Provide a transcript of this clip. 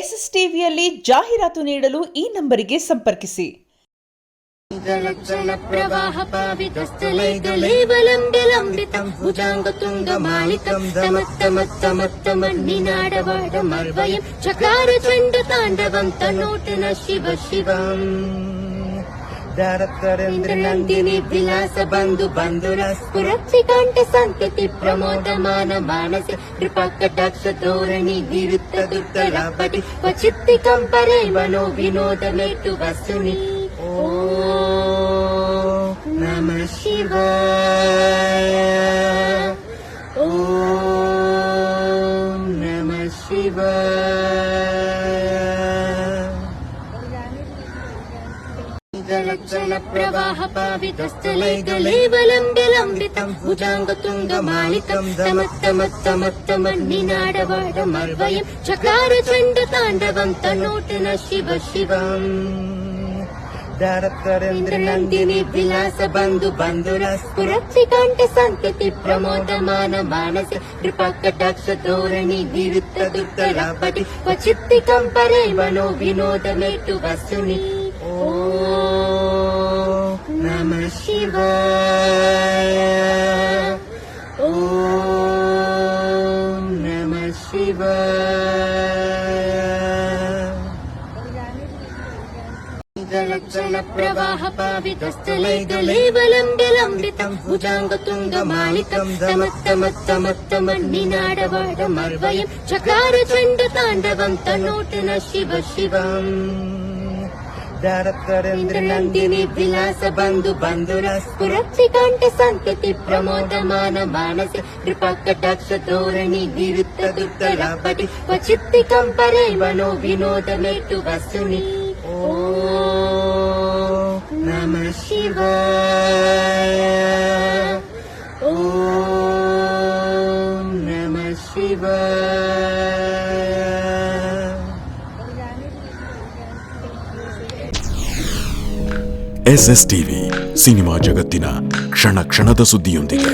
SSTVಯಲ್ಲಿ ಜಾಹೀರಾತು ನೀಡಲು ಈ ನಂಬರಿಗೆ ಸಂಪರ್ಕಿಸಿ. ಜಲ ಪ್ರವಾಹ ಪಾವಿತಸ್ಥಲೈಗಲೇವಲಂಬಿಲಂಬಿತಂ ಭುಜಾಂಗತುಂಗಮಾಲಿಕಂ ತಮತ್ತಮತ್ತಮತ್ತಮನ್ನಿನಾಡವಾಡ ಮರ್ವಯಂ ಚಕಾರ ಚಂಡ ತಾಂಡವಂ ತನ್ನೋಟನ ಶಿವ ಶಿವಂ ನಂದಿನಿ ವಿಲಾಸ ಬಂಧು ಬಂಧುರಸ್ಫುರಕ್ಷಿಕಾಂಠ ಸಂತತಿ ಪ್ರಮೋದಮಾನ ಮಾನಸೆ ನೃಪಕಟಾಕ್ಷ ಧೋರಣಿ ನಿರುತ್ತ ದುರ್ಧರಾಪಟಿ ಕ್ವಚಿತ್ತಿಕಂ ಪರೇವನೋ ವಿನೋದ ಮೇಟು ವಸುನಿ. ಓಂ ನಮಃ ಶಿವಾಯ. ಓಂ ನಮಃ ಶಿವಾಯ. ಜಲ ಪ್ರವಾಹ ಪಾವಿತಸ್ಥಲೈಗಲೇವಲಂಬಿಲಂಬಿತಂ ಭುಜಾಂಗತುಂಗಮಾಲಿಕಂ ತಮತ್ತಮತ್ತಮತ್ತಮನ್ನಿನಾಡವಾಡ ಮರ್ವಯಂ ಚಕಾರ ಚಂಡ ತಾಂಡವಂ ತನ್ನೋಟನ ಶಿವ ಶಿವಂ ನಂದಿನಿ ವಿಲಾಸ ಬಂಧು ಬಂಧುರಸ್ಫುರಕ್ಷಿಕಾಂಠ ಸಂತತಿ ಪ್ರಮೋದಮಾನ ಮಾನಸೆ ನೃಪಕಟಾಕ್ಷ ಧೋರಣಿ ನಿರುತ್ತ ದುರ್ಧರಾಪಟಿ ಕ್ವಚಿತ್ತಿಕಂ ಪರೇವನೋ ವಿನೋದ ಮೇಟು ವಸುನಿ. ಓಂ ನಮಃ ಶಿವಾಯ. ಓಂ ನಮಃ ಶಿವಾಯ. ಜಲ ಪ್ರವಾಹ ಪಾವಿತಸ್ಥಲೈಗಲೇವಲಂಬಿಲಂಬಿತಂ ಭುಜಾಂಗತುಂಗಮಾಲಿಕಂ ತಮತ್ತಮತ್ತಮತ್ತಮನ್ನಿನಾಡವಾಡ ಮರ್ವಯಂ ಚಕಾರ ಚಂಡ ತಾಂಡವಂ ತನ್ನೋಟನ ಶಿವ ಶಿವಂ ನಂದಿನಿ ವಿಲಾಸ ಬಂಧು ಬಂಧುರಸ್ಫುರಕ್ಷಿಕಾಂಠ ಸಂತತಿ ಪ್ರಮೋದಮಾನ ಮಾನಸೆ ನೃಪಕಟಾಕ್ಷ ಧೋರಣಿ ನಿರುತ್ತ ದುರ್ಧರಾಪಟಿ ಕ್ವಚಿತ್ತಿಕಂ ಪರೇವನೋ ವಿನೋದ ಮೇಟು ವಸುನಿ. ಓಂ ನಮಃ ಶಿವಾಯ. ಓಂ ನಮಃ ಶಿವಾಯ. SSTV ಸಿನಿಮಾ ಜಗತ್ತಿನ ಕ್ಷಣ ಕ್ಷಣದ ಸುದ್ದಿಯೊಂದಿಗೆ.